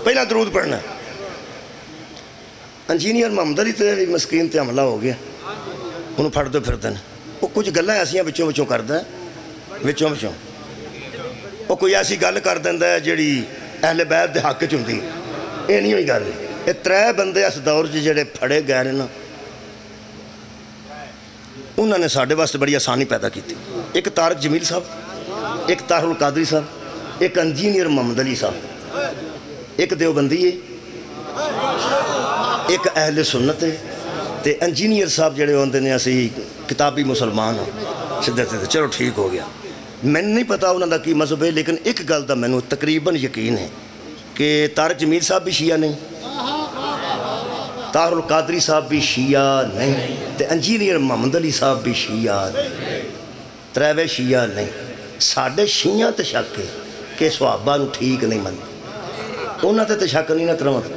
پہلا درود پڑھنا. انجینئر محمد علی تے مسکین تے حملہ ہو گیا, انہوں پھڑ دو پھرتے ہیں. وہ کچھ گلیں ایسیاں بچوں بچوں کرتا ہے, بچوں بچوں وہ کوئی ایسی گل کر دیندہ ہے جیڑی اہل بیت دے حق چندی. یہ نہیں ہوئی گل. یہ 3 بندے اس دور جڑے پھڑے گئے نا, انہوں نے ساڑھے واسطے بڑی آسانی پیدا کی تھی. ایک طارق جمیل صاحب, ایک طاہر القادری صاحب, ایک انجینئر محمد علی صاحب, ایک دیوبندی ہے, ایک اہل سنت ہے. تے انجینئر صاحب جڑے ہوندے نے اسی کتابی مسلمان ہوں سدھے سے. چلو ٹھیک ہو گیا. میں نہیں پتا انہوں دا کی مذہب ہے, لیکن ایک گل دا میں تقریباً یقین ہے کہ طارق جمیل صاحب بھی شیعہ نہیں, طاہر القادری صاحب بھی شیعہ نہیں, تے انجینئر محمد علی صاحب بھی شیعہ نہیں. 3 شیعہ نہیں. ساڑھے شیعہ تے شک ہے کہ صحابہ نو ٹھیک نہیں من, انہوں تے شک نہیں نہ ترمت.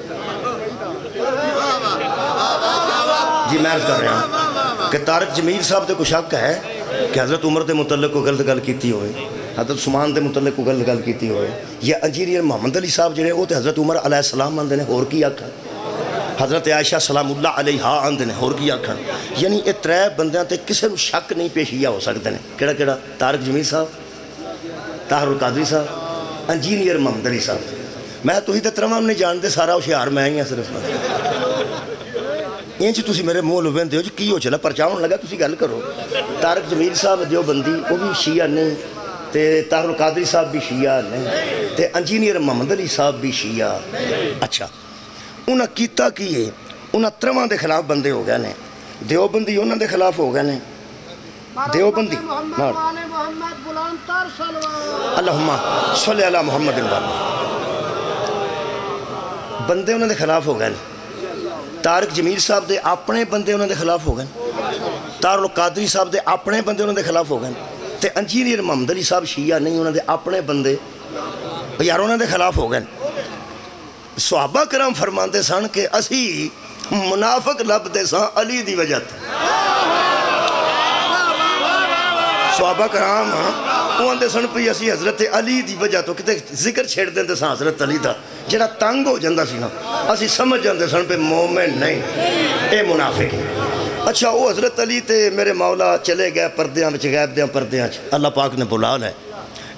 جی میں عرض کر رہا ہوں کہ طارق جمیل صاحب تے کو شک ہے کہ حضرت عمر دے متعلق کو غلط گل کیتی ہوئے, حضرت عثمان دے متعلق کو غلط گل کیتی ہوئے, یا انجینئر محمد علی صاحب جڑے وہ تے حضرت عمر علیہ السلام آندے نے اور کی آکھن, حضرت عائشہ سلام اللہ علیہا آندے نے اور کی آکھن. یعنی یہ 3 بندیاں تے کسے نو شک نہیں پیشیہ ہو سکتے ہیں. کیڑا کیڑا؟ طارق جمیل صاحب, طاہر القادری صاحب, انجینئر محمد علی صاحب. میں تو ہی تے 3 نہیں جانتے, سارا ہوشیار میں ہی ہاں صرف. انچ تسی میرے منہ لوندے ہو جی کی ہو چلا پرچاؤن لگا, تسی گل کرو. طارق جمیل صاحب دیوبندی وہ بھی شیعہ نہیں, تے طاہر القادری صاحب بھی شیعہ نہیں, تے انجینئر محمد علی صاحب بھی شیعہ. اچھا انہاں کیتا کی ہے, انہاں 3 دے خلاف بندے ہو گئے نے. دیوبندی انہاں دے خلاف ہو گئے نے. دیوبندی اللہم صلی علی محمد بندے انہاں دے خلاف ہو گئے نے. طارق جمیل صاحب دے اپنے بندے انہوں دے خلاف ہو گئے, طاہر القادری صاحب دے اپنے بندے انہوں دے خلاف ہو گئے, تے انجینئر محمد علی صاحب شیعہ نہیں, انہوں دے اپنے بندے یار انہوں دے خلاف ہو گئے. صحابہ کرام فرماندے سن کہ اسی منافق لب دے سان علی دی وجہ تے. صحابہ کرام وہ اندے سن پی اسی حضرت علی دی وجہ تو کتے ذکر چھیڑ دیں دے سان حضرت علی دا جڑا تنگ ہو جاندہ سی نا, اسی سمجھ جاندے سن پہ مومن نہیں, اے منافق ہے. اچھا وہ حضرت علی تے میرے مولا چلے گئے پردیاں بچ, غیب دیاں پردیاں چ, اللہ پاک نے بلا لے.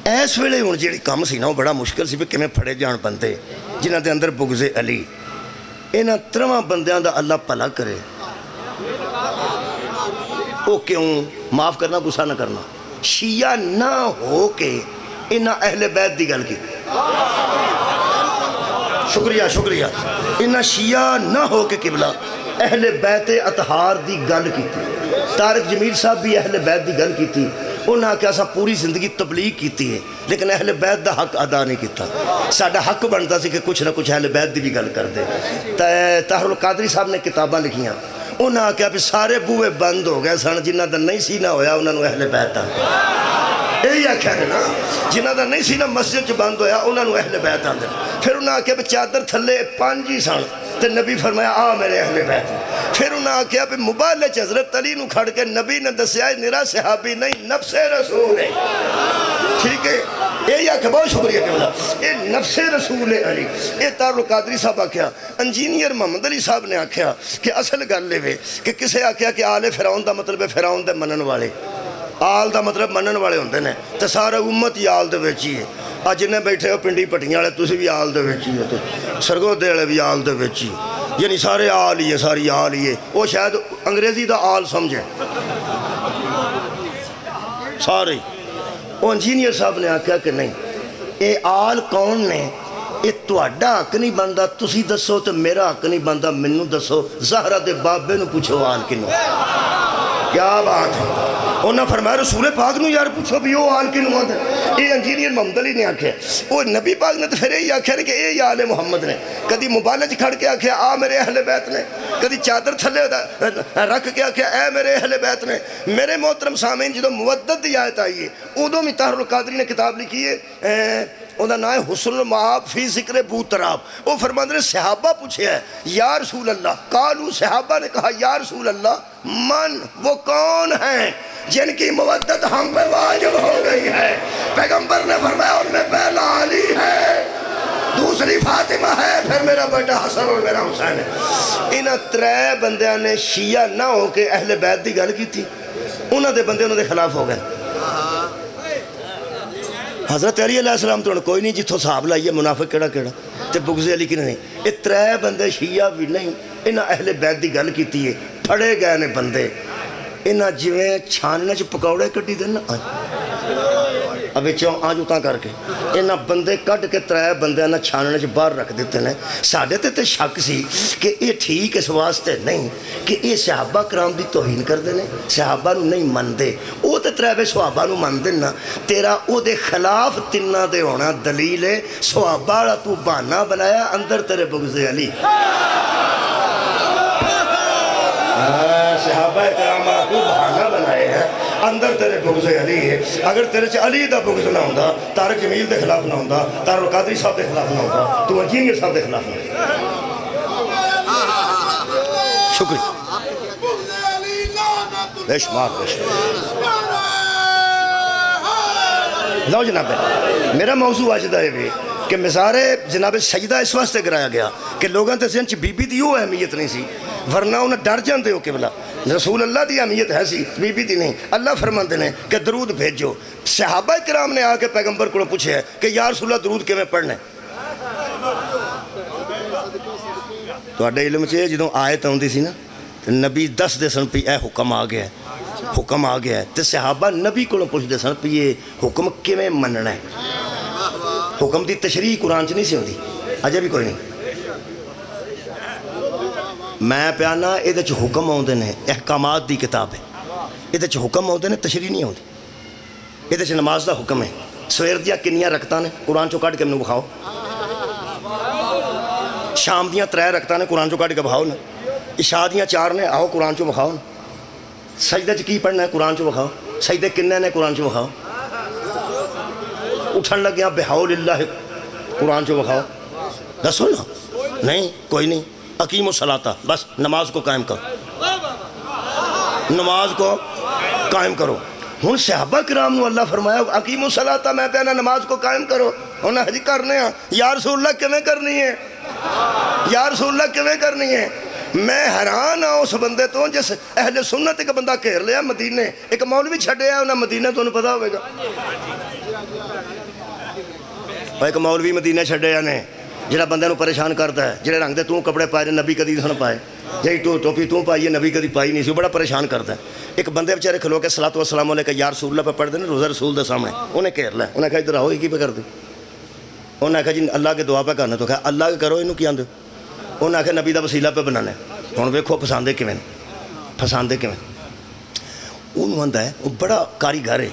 ایس ویلے ہوں جیڑی کام سی نا وہ بڑا مشکل سی پہ کہ میں پھڑے جان بندے جنہاں دے اندر بغض علی. انہاں 3 بندیاں دا اللہ پلا کرے. او کیوں معاف کرنا, غصہ نہ کرنا. شیعہ نہ ہو کے انہاں اہل بیت دی گل کی. شکریہ شکریہ. انہاں شیعہ نہ ہو کے قبلہ اہل بیت اطہار دی گل کی تھی. طارق جمیل صاحب بھی اہل بیت دی گل کی تھی. انہاں کہ اساں پوری زندگی تبلیغ کیتی ہے لیکن اہل بیت دا حق ادا نہیں کیتا. ساڈا حق بنتا سی کہ کچھ نہ کچھ اہل بیت دی بھی گل کر دے. طاہر القادری صاحب نے کتاباں لکھیاں, انہاں کہا بھی سارے بوئے بند ہو گئے سن, جنہ دا نہیں سی نہ ہویا انہاں نو اہل بیت آ. یہی آکھا ہے نا, جنہ دا نہیں سی نہ مسجد چ بند ہویا انہاں نو اہل بیت آ. پھر انہاں کہا بھی چادر تھلے 5 ہی سن, تے نبی فرمایا آ میرے اہل بیت. پھر انہاں کہا بھی موبائل چ حضرت علی نو کھڑ کے نبی نے دسیا نرا صحابی نہیں نفس رسول ہے. ٹھیک ہے, یہ آکھا بہت شکریہ کہ اللہ یہ نفس رسول علی. یہ طاہر القادری صاحب آکھیا. انجینئر محمد علی صاحب نے آکھیا کہ اصل گل لے وے کہ کسے آکھیا کہ آل فرعون دا مطلب ہے فرعون دے منن والے, آل دا مطلب منن والے ہوندے نے, تے سارا امت ہی آل دے وچ ہی ہے. آج جنہیں بیٹھے ہو پنڈی پٹیاں والے تسی بھی آل دے وچ ہی ہو, سرگودے والے بھی آل دے وچ ہی, یعنی سارے آل ہی ہے, ساری آل ہی ہے. وہ شاید انگریزی دا آل سمجھے سارے. وہ انجینئر صاحب نے آکھا کہ نہیں اے آل کون نے, اے تہاڈا حق نہیں بندا, تسی دسو تے میرا حق نہیں بندا, منو دسو زہرہ دے بابے نو پوچھو آل کنو. کیا بات ہے. انہاں فرمایا رسول پاک نو یار پوچھو بھی وہ آل کنو آدھے. یہ انجینئر محمد علی نے آکھیا. وہ نبی پاک نے تو پھر یہی آکھیا کہ اے آل محمد نے. کدی موبائل کھڑ کے آکھیا آ میرے اہل بیت نے, کدی چادر تھلے رکھ کے آکھیا اے میرے اہل بیت نے. میرے محترم سامعین جدو مودت دی آیت آئی ہے ادو میں طاہر القادری نے کتاب لکھی ہے, انہا نام ہے حسن المعاب فی ذکر بوتراب. وہ فرماندے نے صحابہ پوچھے ہے یا رسول اللہ, قالو صحابہ نے کہا یا رسول اللہ من, وہ کون ہیں جن کی مودت ہم پہ واجب ہو گئی ہے. پیغمبر نے فرمایا ان میں پہلا علی ہے. میرا بیٹا حسن اور میرا حسین ہے. انہاں ترے بندیاں نے شیعہ نہ ہو کے اہل بیت دی گل کی تھی, انہاں دے بندے انہاں دے خلاف ہو گئے. حضرت علی علیہ السلام تو کوئی نہیں جتھوں صحاب لائیے منافق کیڑا کیڑا تے بغض علی کی نہیں. یہ ترے بندے شیعہ بھی نہیں, انہاں اہل بیت دی گل کیتی ہے, پھڑے گئے نے بندے. انہاں جویں چھاننے چ پکوڑے کٹی دے نا اب چوں آج اتاں کر کے انہاں بندے کٹ کے ترے بندے نہ چھاننے چ باہر رکھ دیتے ہیں. ساڈے تے شک سی کہ یہ ٹھیک اس واسطے نہیں کہ یہ صحابہ کرام دی توہین کردے نے, صحابہ نو نہیں مندے. وہ تے ترے صحابہ نو مندے نا, تیرا او دے خلاف تنہ دے ہونا دلیل ہے. صحابہ والا تو بہانہ بنایا, اندر تیرے بغض علی. صحابہ کرام والا تو بہانہ بنائے ہیں, اندر تیرے بغض علی ہے. اگر تیرے سے علی دا بغض نہ ہوندہ, طارق جمیل دے خلاف نہ ہوندہ, طارق القادری صاحب دے خلاف نہ ہوندہ, تو انجینئر صاحب دے خلاف نہ ہوندہ. شکریہ. بیشمار لو جناب, میرا موضوع آجدہ ہے بھی کہ مزار جناب سجدہ اس واسطے کرایا گیا کہ لوگاں تے ذہن چ بی بی دی وہ اہمیت نہیں سی, ورنہ انہیں ڈر جاندے ہو قبلہ. رسول اللہ دی اہمیت ہے سی, بی بی دی نہیں. اللہ فرماندے نے کہ درود بھیجو. صحابہ کرام نے آ کے پیغمبر کو پوچھے ہے کہ یا رسول اللہ درود کیویں پڑھنے. تواڈے علم چ جدوں آیت آوندی سی نا, نبی دس دے سن پی اے حکم آ گیا ہے, حکم آ گیا ہے, تے صحابہ نبی کو پوچھدے سن پی یہ حکم کیویں مننا ہے. حکم دی تشریح قرآن چ نہیں سی ہوندی, اجے بھی کوئی نہیں. میں پیانا یہ حکم آتے ہیں, احکامات دی کتاب ہے, یہ حکم آتے ہیں, تشریح نہیں آتی. یہ نماز دا حکم ہے. سویر دیا کنیاں رکھتاں نے, قرآن چو کٹ کے مینوں بکھاؤ. شام دیاں 3 رکھتاں نے, قرآن چو کٹ کے بکھاؤ نا. عشاء دیاں 4 نے, آؤ قرآن چو بکھاؤ نا. سجدے چ کی پڑھنا ہے, قرآن چو بکھاؤ. سجدے کنے نے, قرآن چو بکھاؤ. اٹھن لگیاں بحول اللہ, قرآن چو بکھاؤ. دسو نا, نہیں کوئی نہیں. اقیم الصلاۃ, بس نماز کو قائم کرو, نماز کو قائم کرو. ہن صحابہ کرام نو اللہ فرمایا اقیم الصلاۃ, میں کہنا نماز کو قائم کرو. انہاں ہجی کرنے ہیں, یا رسول اللہ کیویں کرنی ہے, یا رسول اللہ کیویں کرنی ہے. میں حیران ہوں اس بندے تو جس اہل سنت ایک بندہ گھیر لیا مدینے, ایک مولوی چھڈیا انہاں مدینے, تو انہوں پتہ ہوئے گا. ایک مولوی مدینے چھڈیا نے جڑا بندے نو پریشان کرتا ہے, جڑے رنگ دے تو کپڑے پائے نے نبی کدی سن پائے, جی ٹوپی تو پائی ہے نبی کدی پائی نہیں سی, بڑا پریشان کرتا ہے. ایک بندے بیچارے کھلو کے صلاۃ والسلام علیہ یا رسول اللہ پہ پڑھ دے نا روزہ رسول دے سامنے, انہیں گھیر لیا. انہیں کہا ادھر آؤ, یہ کی پہ کر دے. انہیں آخیا جی اللہ کے دعا پہ کرنا, تو کہا اللہ کے کرو, یہ کی آدھے. انہیں آخیا نبی دا وسیلہ پہ بنانا ہے. ہوں ویکھو پسندے کیویں, پسندے کیویں. انہوں آندا ہے وہ بڑا کاریگر ہے,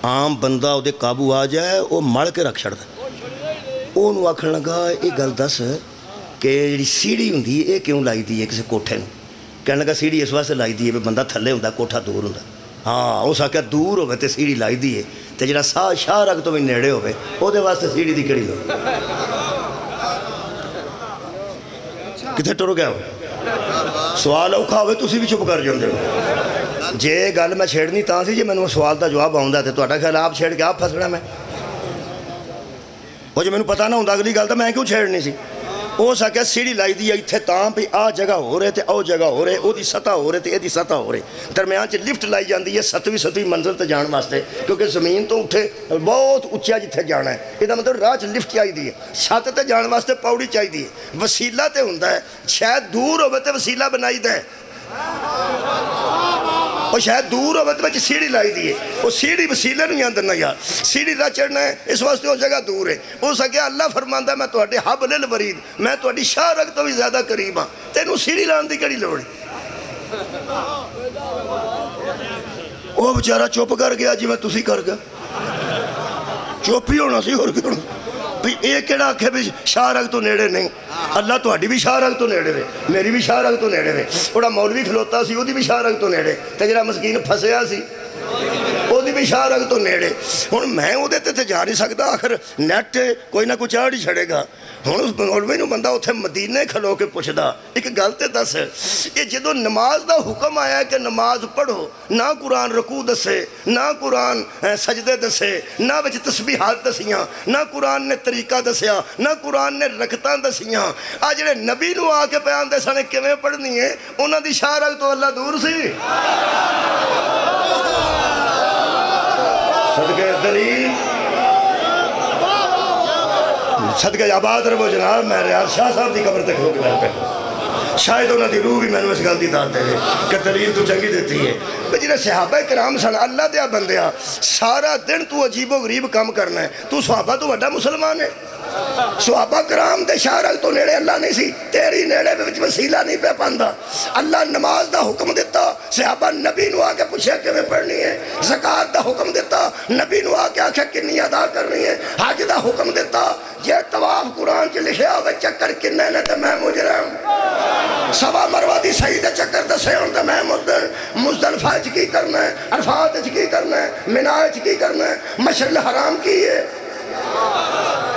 عام بندہ وہ قابو آ جائے وہ مل کے رکھ چھڑتا. انہوں آکھن لگا یہ گل دس کہ جی سیڑھی ہوں یہ کیوں لائی دی ہے کسی کوٹھے نو. کہنے لگا سیڑھی اس واسطے لائی دی ہے بندہ تھلے ہوں, کوٹھا دور ہوں. ہاں اس آخیا دور ہوئے تو سیڑھی لائی دی ہے, تو جڑا شاہ رگ تو بھی نیڑے ہوئے وہ واسطے سیڑھی دی کڑی لو. کتنے ٹر گیا ہو, سوال اوکھا ہوئے تسی بھی چپ کر جاندے ہو. جے گل میں چھیڑنی تاں سی, جے میں سوال دا جواب آؤندا تے تہاڈا خیال آپ چھیڑ کے آپ پھسنا میں. وہ جو میں نے پتہ نہ ہوندہ اگلی گل تو میں کیوں چھیڑنی سی. وہ سکیا سیڑھی لائی دی ہے اتھے تاں بھی آ جگہ ہو رہے تے او جگہ ہو رہے, او دی سطح ہو رہے تے اے دی سطح ہو رہے. درمیان چ لفٹ لائی جاندی ہے 7ویں منزل تے جان واسطے, کیونکہ زمین تو اٹھے بہت اچھا جتھے جانا ہے. یہ مطلب راہ چ لفٹ چاہیے دی ہے, چھت تے جان واسطے پوڑی چاہیے دی ہے. وسیلہ تے ہوندا ہے, شاید دور ہوئے تے وسیلہ بنائی دے, اور شاید دور ہوئے تو بچے سیڑھی لائی دیئے. وہ سیڑھی وسیلے نہیں آندر نہ یار, سیڑھی را چڑھنا ہے اس واسطے وہ جگہ دور ہے. وہ سکیا اللہ فرماندہ میں تو اٹھے حبل الورید, میں تو اٹھی شاہ رکھ تو بھی زیادہ قریب ہاں, تینوں سیڑھی لان دی کڑی لوڑی. وہ بچارہ چوپ کر گیا جی میں تسی کر گیا, چوپ ہی ہونا سی اور کیوں ہونا. بھی ایک کیڑا آکھے بھی شاہ رگ تو نیڑے نہیں, اللہ تو ہڈی بھی شاہ رگ تو نیڑے وے, میری بھی شاہ رگ تو نیڑے وے. اوڑا مولوی کھلوتا سی وہ دی بھی شاہ رگ تو نیڑے, تے جڑا مسکین پھسیا سی وہ دی بھی بھی شاہ رگ تو نیڑے ہوں میں وہ تے جا نہیں سکتا آخر نیٹ کوئی نہ کوئی چاڑ ہی چھڑے گا ہوں اس مولوی نو بندہ اتنے مدینے کھلو کے پوچھدا ایک گل تے دس یہ جدو نماز دا حکم آیا کہ نماز پڑھو نہ قرآن رکوع دسے نہ قرآن سجدے دسے نہ وچ تسبیحات دسیاں نہ قرآن نے طریقہ دسیا نہ قرآن نے رکھتاں دسیاں آ جڑے نبی نو آ کے بیان دے سنے کیویں پڑھنی ہے انہاں دی شاہ رگ تو اللہ دور سی صدقے دلیل صدقے آباد رہو جناب میں ریاض شاہ صاحب دی قبر تک ہو کے میں پہ شاید انہوں دی روح بھی میں نے اس غلطی داتے ہیں کہ دلیل تو چنگی دیتی ہے جنہیں صحابہ کرام سن اللہ دیا بندیا سارا دن تو عجیب و غریب کام کرنا ہے تو صحابہ تو وڈا مسلمان ہے صحابہ کرام دے شاہ رگ تو نیڑے اللہ نہیں سی تیری نیڑے میں وسیلہ نہیں پہ پاندہ اللہ نماز دا حکم دیتا صحابہ نبی نو آکے پوچھے کہ میں پڑھنی ہے زکاة دا حکم دیتا نبی نو آکے آکھے کنی ادا کرنی ہے حج دا حکم دیتا یہ طواف قرآن چ لکھیا ہوئے چکر کنے نے تے میں مجرم سوا مروہ دی صحیح دے چکر دسے ہوں تے میں مزدلفہ چ کی کرنا ہے عرفات چ کی کرنا ہے مناء چ کی کرنا ہے مشعر الحرام کی ہے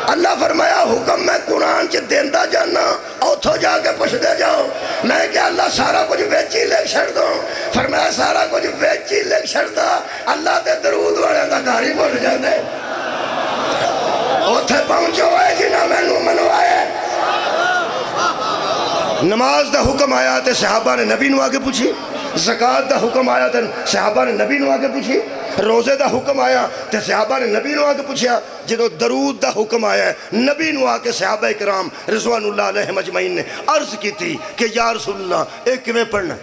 اللہ فرمایا حکم میں قرآن چ دیندہ جانا اوتھو جا کے پوچھ دے جاؤ میں کہ اللہ سارا کچھ ویچی لکھ چھڑ دوں فرمایا سارا کچھ ویچی لکھ چھڑ دا اللہ تے درود والے دا گھاری بول جاندے اوتھے پہنچو ہے جنہ میں نو منوائے نماز دا حکم آیا تے صحابہ نے نبی نو آگے پوچھی زکاة دا حکم آیا تے صحابہ نے نبی نو آگے پوچھی روزے دا حکم آیا تے صحابہ نے نبی نو آگے پوچھیا جدو درود دا حکم آیا ہے نبی نو آگے صحابہ کرام رضوان اللہ علیہ مجمعین نے عرض کی تھی کہ یا رسول اللہ ایک کیویں پڑھنا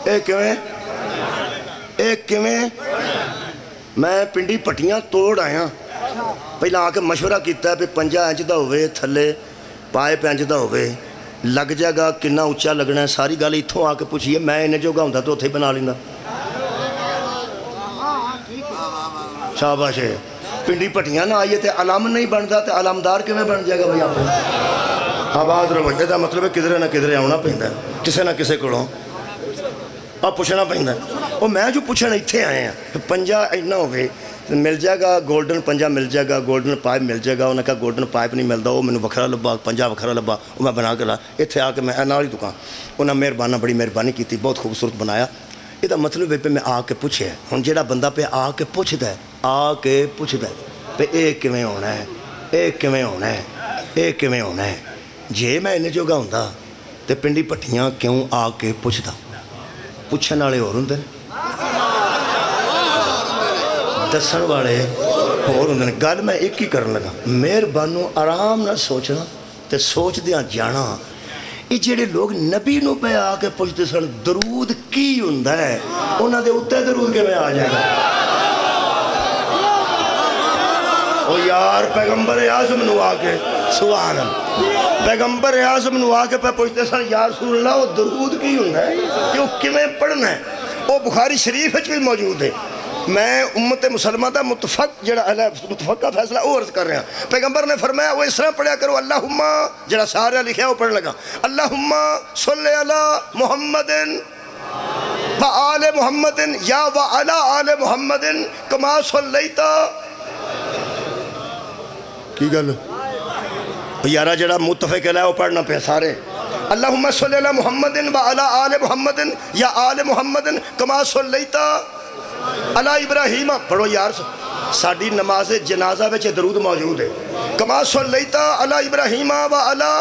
ایک کیویں میں پنڈی پٹیاں توڑ آیا پہلا آکے مشورہ کیتا ہے پہ پنجا انج دا ہوئے تھلے پائے پہ انج دا ہوئے لگ جائے گا کننا اچھا لگنا ہے ساری گالی اتھوں آکے پوچھئے میں انہیں جو گا ہوں تو اتھے بنا لینا شاباش ہے پنڈی پٹیاں نہ آئیے تے علام نہیں بنتا تے علامدار کے میں بن جائے گا بھئی آپ آباد رو بجھے دا مطلب ہے کدھرے نہ کدھرے آنا پہندہ ہے کسے نہ کسے کڑوں آپ پوچھنا پہندہ ہے اور میں جو پوچھنا اتھے آئے ہیں پنجا اینا ہوئے مل جائے گا گولڈن پنجا مل جائے گا گولڈن پائپ مل جائے گا انہوں نے کہا گولڈن پائپ نہیں ملتا وہ میں نے وکھرا لبا پنجا وکھرا لبا وہ میں بنا کے لا اتھے آ کے میں نال ہی دکان انہوں نے مہربانہ بڑی مہربانی کی تھی بہت خوبصورت بنایا یہ مطلب ہے پہ میں آ کے پوچھے ہوں جیڑا بندہ پہ آ کے پوچھتا ہے پہ ایک کیویں ہونا ہے ایک کیویں ہونا ہے ایک کیویں ہونا ہے جے میں انہیں جو گا ہوں تے پنڈی پٹیاں کیوں آ کے پوچھتا پوچھن والے اور ہوں دسن والے اور ہوں گل میں ایک ہی کرن لگا مہربانو آرام نہ سوچنا تے سوچ دیاں جانا یہ جڑے لوگ نبی نو پہ آ کے پوچھتے سن درود کی ہوندا ہے انہاں دے اوتے درود کے میں آ جائے گا او یار پیغمبر اعظم نو آ کے سبحان اللہ پیغمبر اعظم نو آ کے پہ پوچھتے سن یا رسول اللہ وہ درود کی ہوندا ہے کہ وہ کیویں پڑھنا ہے وہ بخاری شریف وچ بھی موجود ہے میں امت مسلمہ دا متفق کا فیصلہ وہ عرض کر رہا ہوں پیغمبر نے فرمایا وہ اس طرح پڑھیا کرو اللہم جڑا سارا لکھیا وہ پڑھ لگا اللہم صلی علی محمد و آل محمد یا و علی آل محمد کما صلیتا کی گل یارہ جڑا متفق ہے وہ پڑھنا پہ سارے اللہم صلی علی محمد و علی آل محمد یا آل محمد کما صلیتا علی ابراہیم پڑھو یار ساڑھی نماز جنازہ بچ درود موجود ہے کما صلیتا علی ابراہیم و علی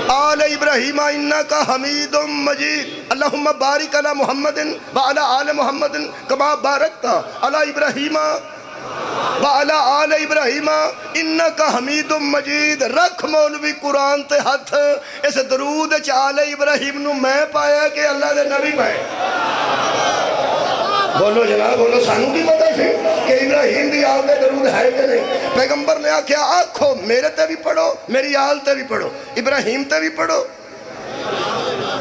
آل ابراہیم انکا حمید مجید اللہم بارک علی محمد و علی آل محمد کما بارکتا علی ابراہیم و علی آل ابراہیم انکا حمید مجید رکھ مولوی قرآن تے ہاتھ اس درود آل ابراہیم نو میں پایا کہ اللہ دے نبی پائے بولو جناب بولو سانو کی پتہ سے کہ ابراہیم دی آل دے درود ہے کہ نہیں پیغمبر نے آکھیا آکھو میرے تے بھی پڑھو میری آل تے بھی پڑھو ابراہیم تے بھی پڑھو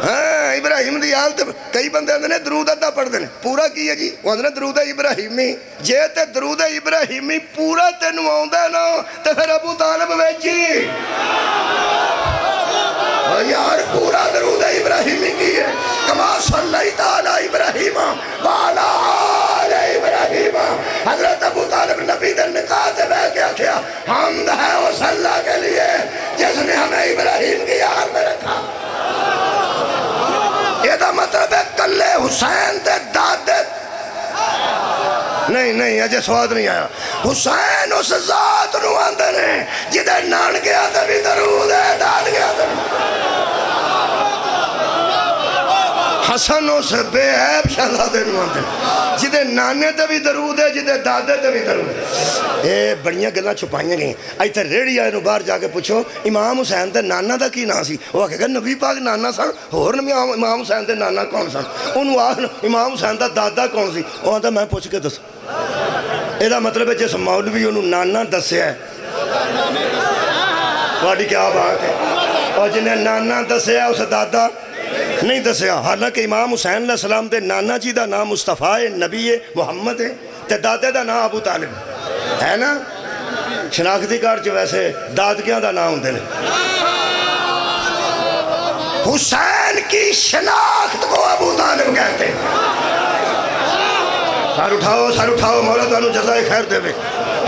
ہاں ابراہیم دی آل تے کئی بندے اندھنے درود ادھا پڑھ دینے پورا کی ہے جی وہ اندھنے درود ابراہیمی جے تے درود ابراہیمی پورا تے نو آؤں دے نا تے پھر ابو طالب ویچی یار پورا درود ابراہیمی کی ہے. کما صلیت علی ابراہیم وعلی آل ابراہیم. حضرت ابو طالب نبی دے نکاح تے بیٹھ کے آکھیا حمد ہے اس اللہ کے لیے جس نے ہمیں ابراہیم کی یاد میں رکھا. یہ دا مطلب ہے کلے حسین تے دادے نہیں اجے سواد نہیں آیا. حسین اس ذات نو آندے نے جدے نانکیاں تے بھی درود ہے دادکیاں تے حسن اس بے عیب شہزادے نو آندے جدے نانے تے بھی درود ہے جدے دادے تے بھی درود ہے. اے بڑیاں گلاں چھپائیاں گئیں. ایتھے ریڑھی والے نو باہر جا کے پوچھو امام حسین تے نانا دا کی نام سی؟ وہ کہے گا نبی پاک نانا سن. ہور امام حسین تے نانا کون سن؟ انہوں آخ امام حسین دا دادا کون سی؟ وہ آتا میں پوچھ کے دس. یہ مطلب ہے جس مولوی انہوں نانا دسیا ہے واڑی کیا بات ہے. اور جنہیں نانا دسیا اس دادا نہیں دسیا. حالانکہ امام حسین علیہ السلام دے نانا جی دا نام مصطفیٰ نبی محمد ہے تے دادے دا نام ابو طالب ہے نا. شناختی کارڈ چ ویسے دادکیاں دا نام ہوندے نے. حسین کی شناخت کو ابو طالب کہتے ہیں. سر اٹھاؤ مولا تو انہوں جزائے خیر دے بے.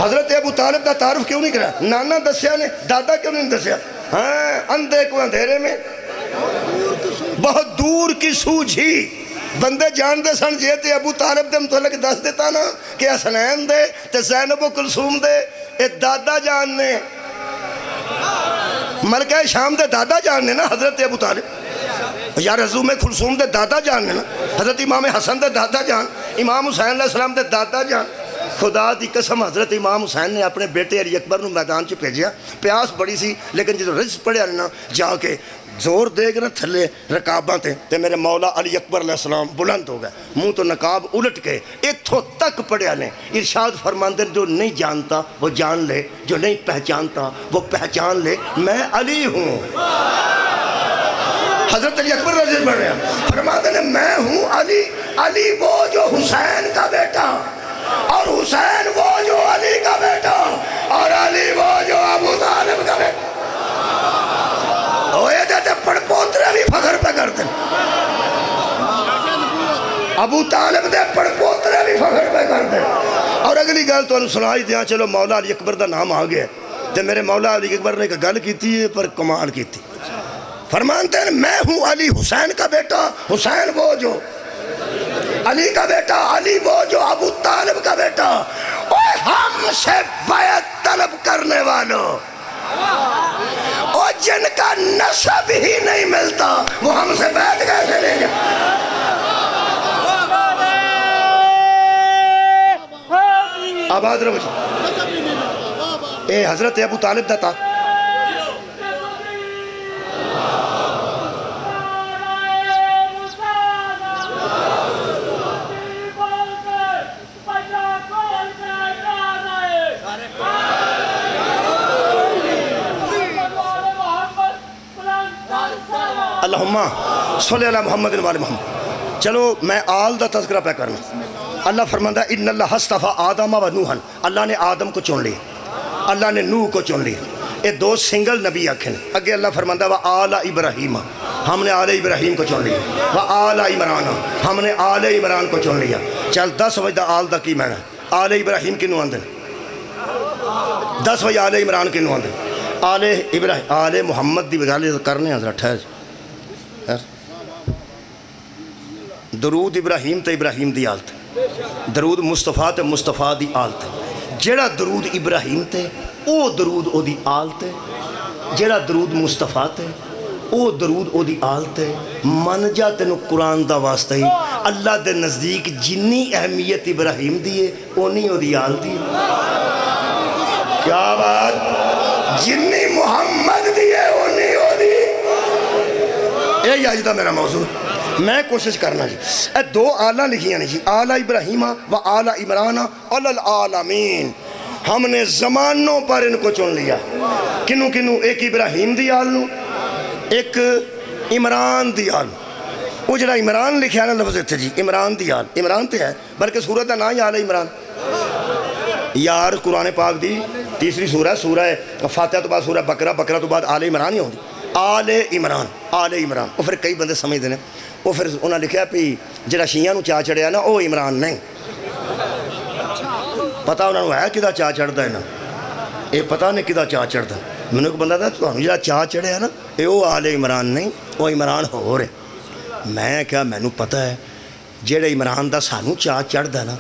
حضرت ابو طالب دا تعارف کیوں نہیں کرا؟ نانا دسیا نے دادا کیوں نہیں دسیا؟ ہاں اندھے کو اندھیرے میں بہت دور کی سوجھی بندے جان دے سن جیتے ابو طالب دے متعلق دس دیتا نا کہ حسنین دے تے زینب و کلثوم دے اے دادا جان نے ملکہ شام دے دادا جان نے نا حضرت ابو طالب. یار رزوم کلثوم دے دادا جان نے نا حضرت امام حسن دے دادا جان امام حسین علیہ السلام دے دادا جان. خدا دی قسم حضرت امام حسین نے اپنے بیٹے علی اکبر نو میدان چ بھیجیا. پیاس بڑی سی لیکن جدو رجز پڑھیا نا جا کے زور دے گا نا تھلے رکاباں تے میرے مولا علی اکبر علیہ السلام بلند ہو گئے. منہ تو نقاب الٹ کے اتھوں تک پڑھیا نے. ارشاد فرماندے جو نہیں جانتا وہ جان لے, جو نہیں پہچانتا وہ پہچان لے, میں علی ہوں. حضرت علی اکبر رضی اللہ عنہ فرماتے ہیں میں ہوں علی. علی وہ جو حسین کا بیٹا اور حسین وہ جو علی کا بیٹا اور علی وہ جو ابو طالب کا بیٹا. ہوئے دیتے پڑ پوترے بھی فخر پہ کرتے ابو طالب دے پڑ پوترے بھی فخر پہ کرتے. اور اگلی گل تو انہوں سنائی دیا چلو مولا علی اکبر دا نام آگیا تے میرے مولا علی اکبر نے ایک گل کیتی ہے پر کمال کیتی. فرمانتے ہیں میں ہوں علی حسین کا بیٹا, حسین وہ جو علی کا بیٹا, علی وہ جو ابو طالب کا بیٹا. اور ہم سے بیعت طلب کرنے والوں اور جن کا نسب ہی نہیں ملتا وہ ہم سے بیعت کیسے لیں گے؟ آباد رہو جی. اے حضرت ابو طالب دا تا اللہم صلی اللہ محمد و آل محمد. چلو میں آل دا تذکرہ پہ کرنا. اللہ فرماندہ ان اللہ اصطفیٰ آدم و نوحن. اللہ نے آدم کو چن لیا, اللہ نے نوح کو چن لیا. یہ دو سنگل نبی آکھیں. اگے اللہ فرماندہ و آل ابراہیم, ہم نے آل ابراہیم کو چن لیا. و آل عمران, ہم نے آل عمران کو چن لیا. چل 10 وجہ آل دا کی معنی؟ آل ابراہیم کی نو آندن 10 وجہ آل عمران کی نو آندن. آل ابراہیم آل محمد دی بجالے کرنے ہیں حضرت ٹھہر. درود ابراہیم تے ابراہیم دی آلت, درود مصطفیٰ تے مصطفیٰ دی آلت. جیڑا درود ابراہیم تے او درود او دی آلت, جیڑا درود مصطفیٰ تے او درود او دی آلت. من جا تینو قرآن دا واسطہ ہی اللہ دے نزدیک جنی اہمیت ابراہیم دیئے اونی او دی آلت دیئے. کیا بات؟ جنی محمد دیئے اونی او دی. یہ آج دا میرا موضوع میں کوشش کرنا جی. اے دو آلہ لکھیاں نہیں جی, آلہ ابراہیم و آلہ عمران علی العالمین. ہم نے زمانوں پر ان کو چن لیا. کنوں کنوں؟ ایک ابراہیم دی آل نو, ایک عمران دی آل. وہ جڑا عمران لکھیا نا لفظ تھے جی عمران دی آل, عمران تے ہے بلکہ سورت دا نا ہی آل عمران. یار قرآن پاک دی تیسری سورہ ہے, سورہ فاتحہ تو بعد سورہ بقرہ, بقرہ تو بعد آل عمران ہی ہوندی. آل عمران، آل عمران۔ وہ پھر کئی بندے سمجھتے ہیں، وہ پھر انہوں نے لکھا بھی جڑا شیعہ نو چاہ چڑھیا نا وہ عمران نہیں، پتہ انہوں نے ہے کدا چاہ چڑھتا ہے نا، یہ پتہ نہیں کدا چاہ چڑھتا۔ میں نے ایک بندہ تھا تو جڑا چاہ چڑھیا نا یہ وہ آل عمران نہیں، وہ عمران ہو رہے۔ میں کیا مینوں پتہ ہے جڑے عمران دا سانو چاہ چڑھتا ہے نا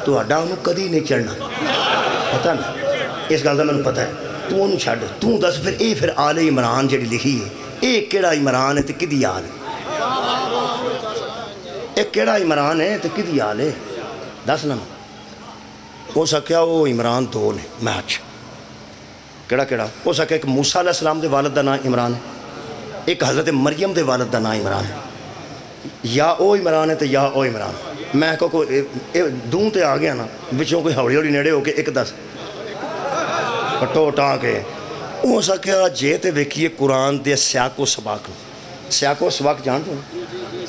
تہاڈا انہوں کدی نہیں چڑھنا، پتہ نہیں، اس گل کا مینوں پتہ ہے۔ تو انہوں چھڈ، تو دس پھر اے پھر آل عمران جڑی لکھی ہے اے کیڑا عمران ہے تے کدی آل ہے؟ اے کیڑا عمران ہے تے کدی آل ہے؟ دس نا۔ ہو سکیا وہ عمران دو نے، میں اچھا کیڑا کیڑا ہو سکیا؟ ایک موسیٰ علیہ السلام دے والد دا نام عمران ہے، ایک حضرت مریم دے والد دا نام عمران ہے، یا او عمران ہے تے یا او عمران۔ میں کو دوں تے آ گیا نا بچوں کوئی ہولی ہولی نیڑے ہو کے ایک دس پٹو ٹا کے ہو سکیا جے تے ویکھیے قرآن دے سیاق و سباق، سیاق و سباق جانتے ہیں؟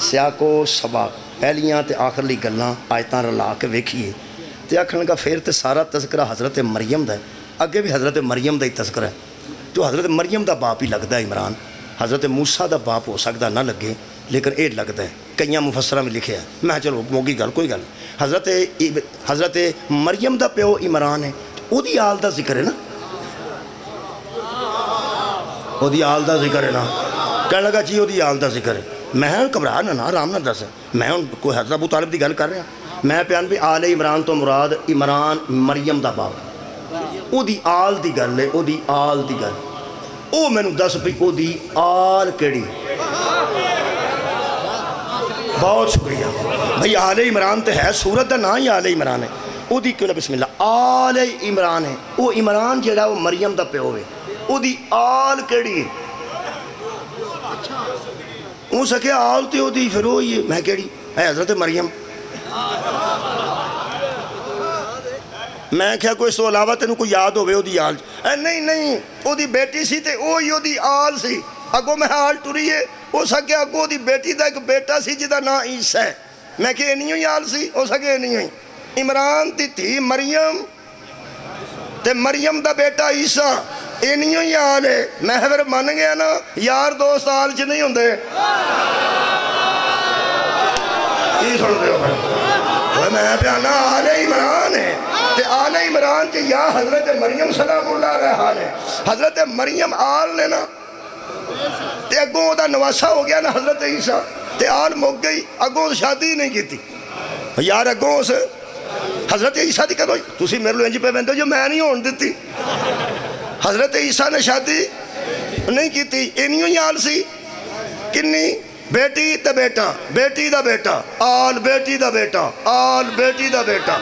سیاق و سباق پہلیاں تے آخرلی گلاں آیتاں رلا کے ویکھیے تے آکھن لگا پھر تے سارا تذکرہ حضرت مریم دا ہے، اگے بھی حضرت مریم دا ہی تذکرہ ہے، تو حضرت مریم دا باپ ہی لگتا ہے عمران۔ حضرت موسیٰ دا باپ ہو سکتا نہ لگے لیکن اے لگتا ہے، کئیاں مفسرہ میں لکھے ہیں، میں چلو موگی گل کوئی گل۔ حضرت مریم دا پیو عمران ہے، او دی آل دا ذکر ہے نا، او دی آل دا ذکر ہے نا، کہنے لگا جی او دی آل دا ذکر ہے۔ میں گھبرا نہ آرام نہ دس، میں کوئی حضرت ابو طالب دی گل کر رہا، میں پیان بھی آل عمران تو مراد عمران مریم دا باپ، او دی آل دی گل ہے، او دی آل دی گل، او میں نو دس بھی او دی آل کیڑی۔ بہت شکریہ بھئی، آل عمران تے ہے سورت دا نا ہی آل عمران ہے، او دی کیوں نہ بسم اللہ آل عمران ہے، او عمران جیڑا وہ مریم دا پیو ہے، او دی آل کیڑی ہے؟ او سکے آل تے او دی پھر ہوئی ہے، میں کیڑی ہے حضرت مریم۔ میں کیا کوئی سو علاوہ تینوں کوئی یاد ہوئے او دی آل؟ نہیں نہیں، او دی بیٹی سی تے اوہی او دی آل سی، اگو میں آل ٹوری ہے، ہو سکے اگو دی بیٹی دا ایک بیٹا سی جدا نا عیسیٰ ہے، میں کہ نہیں ہوئی آل سی، ہو سکے نہیں ہوئی۔ عمران دی تھی مریم تے مریم دا بیٹا عیسیٰ، اے نہیں ہوئی آل ہے، میں پھر مان گیا نا یار دوست آل چ نہیں ہوندے۔ یہ سن دے ہو میں پیانا آل عمران ہے تے آل عمران کے یا حضرت مریم سلام اللہ علیہ حال ہے، حضرت مریم آل نے نا تے اگوں دا نواسا ہو گیا نا حضرت عیسیٰ تے آل مک گئی، اگوں شادی نہیں کی تھی یار، اگوں سے حضرت عیسیٰ دی کہو تُسی میرے لو انجی پہ بندے جو میں نہیں ہون دیتی، حضرت عیسیٰ نے شادی نہیں کی تھی، انہیوں ہی آل سی کنی بیٹی تے بیٹا، بیٹی دا بیٹا آل، بیٹی دا بیٹا آل، بیٹی دا بیٹا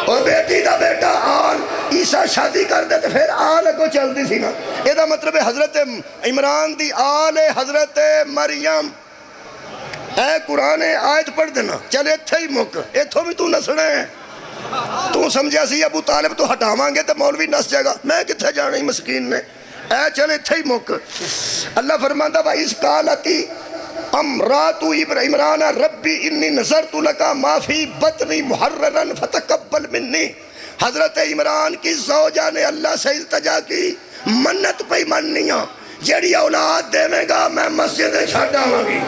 اور بیٹی دا بیٹا آل۔ عیسیٰ شادی کر دے تو پھر آل کو چلتی سی نا، یہ دا مطلب ہے حضرت عمران دی آل حضرت مریم۔ اے قرآن آیت پڑھ دینا چلے اتھے ہی مک، اتھوں بھی تو نسڑے ہیں، تو سمجھا سی ابو طالب تو ہٹاواں گے تو مولوی نس جائے گا، میں کتھے جانا ہی مسکین نے، اے چلے اتھے ہی مک۔ اللہ فرماتا وَإِذْ قَالَتِ امرأۃ عمران ربی انی نذرت لک ما فی بطنی محررا فتقبل منی۔ حضرت عمران کی زوجہ نے اللہ سے التجا کی، منت پہ مننیاں جیڑی اولاد دے میں گا میں مسجد چھڑا ہوگی،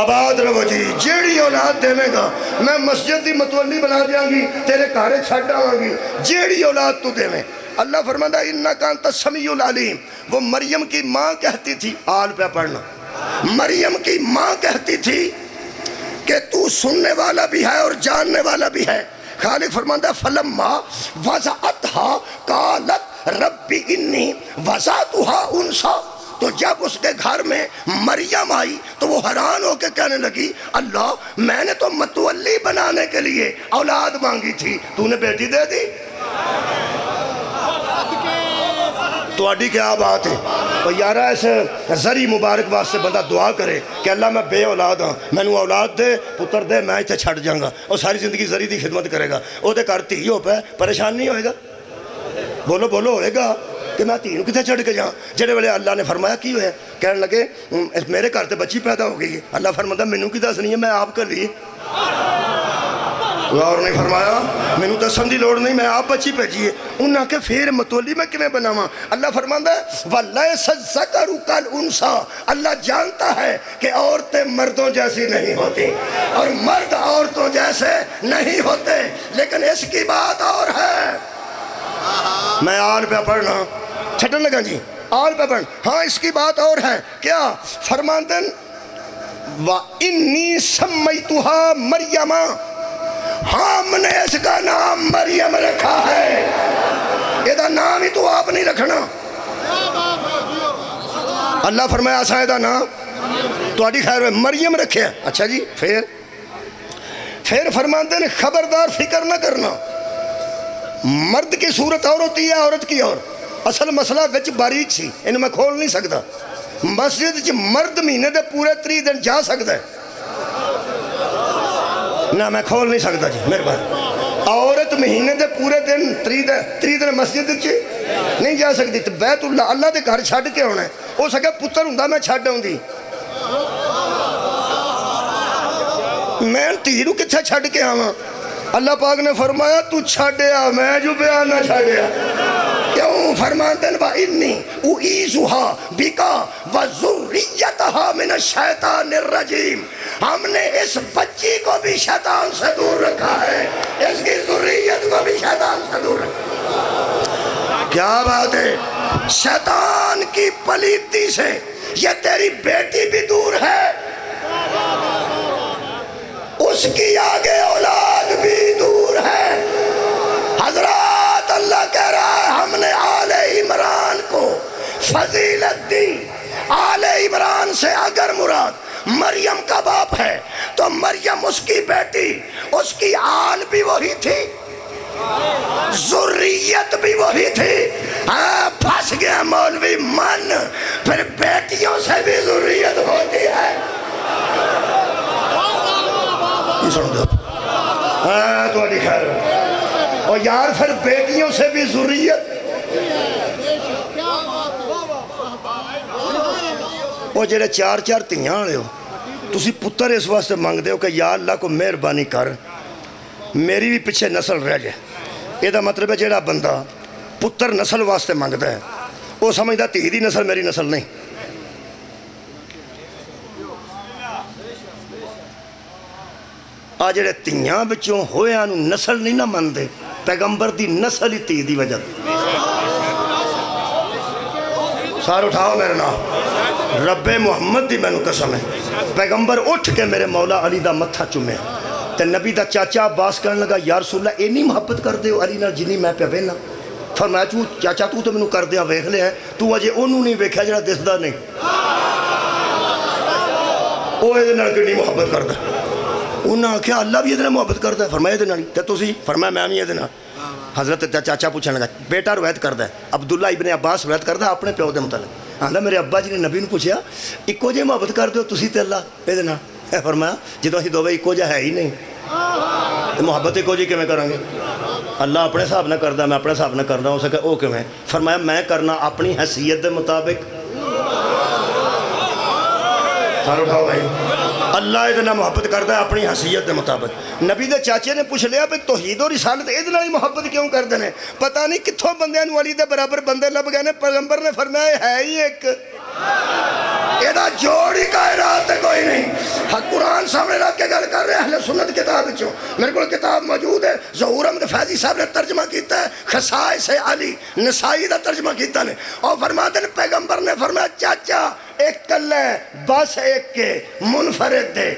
آباد رہو جی، جیڑی اولاد دے میں گا میں مسجد دی متولی بنا دیا گی، تیرے کارے چھڑا ہوگی، جیڑی اولاد تو دے میں۔ اللہ فرماتا انکا انت السمیع العلیم، وہ مریم کی ماں کہتی تھی، آل پہ پڑھنا، مریم کی ماں کہتی تھی کہ تو سننے والا بھی ہے اور جاننے والا بھی ہے۔ خالق فرماتا فلما وضعتها قالت ربی انی وضعتها انسا، تو جب اس کے گھر میں مریم آئی تو وہ حیران ہو کے کہنے لگی اللہ میں نے تو متولی بنانے کے لیے اولاد مانگی تھی، تو نے بیٹی دے دی؟ تو اڈی کیا بات ہے؟ اور یارہ ایسے ذری مبارک واسطے بندہ دعا کرے کہ اللہ میں بے اولاد ہاں، میں نے اولاد دے پتر دے میں اتنے چھڑ جاؤں گا، اور ساری زندگی ذری دی خدمت کرے گا، وہ دے کر تھی ہو پہ پریشان نہیں ہوئے گا، بولو بولو ہوئے گا کہ میں تینوں کتنے چڑھ کے جاؤں؟ جڑے والے اللہ نے فرمایا کی ہوئے کہنے لگے میرے گھر تے بچی پیدا ہو گئی ہے، اللہ فرماتا مینوں کی دس نہیں ہے میں آپ کر لی، غور نہیں فرمایا؟ میں نے دسن دی لوڑ نہیں، میں آپ بچی بھیجیے. انہاں کہ پھر متولی میں کیویں بناواں؟ اللہ فرماندا ہے وَلَيْسَ الذَّكَرُ كَالْأُنثَىٰ، اللہ جانتا ہے کہ عورتیں مردوں جیسی نہیں ہوتی اور مرد عورتوں جیسے نہیں ہوتے، لیکن اس کی بات اور ہے. میں آل پہ پڑھنا چھٹن لگا جی، آل پہ پڑھنا. ہاں اس کی بات اور ہے. کیا فرماندن وَإِنِّي سَمَّيْتُهَا مَرْيَمَ، ہم نے اس کا نام مریم رکھا ہے. یہ نام ہی تو آپ نہیں رکھنا. اللہ فرمایا آسا یہ نام تو آڈی خیر میں مریم رکھے. اچھا جی پھر فرماتے ہیں خبردار فکر نہ کرنا، مرد کی صورت اور ہوتی ہے عورت کی اور. اصل مسئلہ وچ باریک سی، انہوں میں کھول نہیں سکتا. مسجد مرد مہینے دے پورے 3 دن جا سکتا ہے نہ، میں کھول نہیں سکتا جی میرے بات. عورت مہینے دے پورے دن 3 دن مسجد نہیں جا سکتی. تو بیت اللہ دے گھر چھڑ کے ہونا ہے. ہو سکے پتر ہوں میں چھڑ ہوں دی، میں تیرو کتھا چھڑ کے آواں؟ اللہ پاک نے فرمایا تو چھڑیا، میں جو بیان نہ چھڑیا. کیوں؟ فرماتے ہیں وَإِنِّي أُعِيذُهَا بِكَ وَذُرِّيَّتَهَا مِنَ الشَّيْطَانِ الرَّجِيمِ، ہم نے اس بچی کو بھی شیطان سے دور رکھا ہے، اس کی ذریت کو بھی شیطان سے دور رکھا. کیا بات ہے؟ شیطان کی پلیتی سے یہ تیری بیٹی بھی دور ہے، اس کی آگے اولاد بھی دور ہے. حضرات اللہ کہہ رہا ہے ہم نے آل عمران کو فضیلت دی. آل عمران سے اگر مراد مریم کا باپ ہے تو مریم اس کی بیٹی، اس کی آل بھی وہی تھی، ذریت بھی وہی تھی. ہاں پھنس گیا مولوی من، پھر بیٹیوں سے بھی ذریت ہوتی ہے. ہاں تو اڈی خیر اور یار پھر بیٹیوں سے بھی ذریت. وہ جڑے 4 تیاں آنے ہو تُسی پتر اس واسطے مانگ دے ہو کہ یا اللہ کو مہربانی کر میری بھی پچھے نسل رہ جائے. یہ دا مطلب ہے جڑا بندہ پتر نسل واسطے مانگتا ہے وہ سمجھتا تھی دی نسل میری نسل نہیں. آج جڑے تیاں بچوں ہوئے آنو نسل نہیں نہ مندے، پیغمبر دی نسل ہی تی دی وجہ. سار اٹھاؤ میرے نام، رب محمد دی میں نو قسم ہے، پیغمبر اٹھ کے میرے مولا علی دا متھا چومے تے نبی دا چاچا عباس کرنے لگا یا رسول اللہ اینی محبت کر دے ہو علی نال جنی میں پہ وینا. فرمایا چاچا تو میں نو کر دیا ویکھ لیا ہے، تو اجے انہوں نہیں ویکھا جڑا دسدا نہیں. وہ یہ نال کنی محبت کردا. انہاں نے کہا اللہ بھی یہ محبت کرتا ہے. فرمایا یہ نہیں تے تسی؟ فرمایا میں بھی یہ. حضرت چاچا پوچھنے لگا بیٹا روایت کرتا ہے، عبداللہ ابن عباس روایت کرتا ہے اپنے پیو دے متعلق. آندا میرے ابا جی نے نبی نے پوچھا اکو جے محبت کرتے ہو تسی تے اللہ یہ نال؟ فرمایا جدو اسی دوویں اکو جا ہے ہی نہیں محبت اکو جی کیویں کریں گے؟ اللہ اپنے حساب نہ کردا، میں اپنے حساب نہ کردا، ہو سکے او کیویں؟ فرمایا میں کرنا اپنی حیثیت دے مطابق. سارے اٹھاؤ بھائی، اللہ ادنا محبت کرتا ہے اپنی حیثیت دے مطابق. نبی دے چاچے نے پوچھ لیا پہ توحید اور رسالت ادنا ہی محبت کیوں کر دینے؟ پتہ نہیں کتھوں بندے ان والی دے برابر بندے لب گئے نے. پیغمبر نے فرمایا ہے ہی ایک، ایدہ جوڑی کائرات کوئی نہیں. قرآن سامنے رکھ کے گل کر رہے اہل سنت کتاب چوں. میرے کو کتاب موجود ہے، ظہور احمد فیضی صاحب نے ترجمہ کیتا ہے، خصائص علی نسائی دا ترجمہ کیتا نے. اور فرماتے ہیں پیغمبر نے فرمایا چاچا ایک کل ہے بس ایک کے منفرد دے،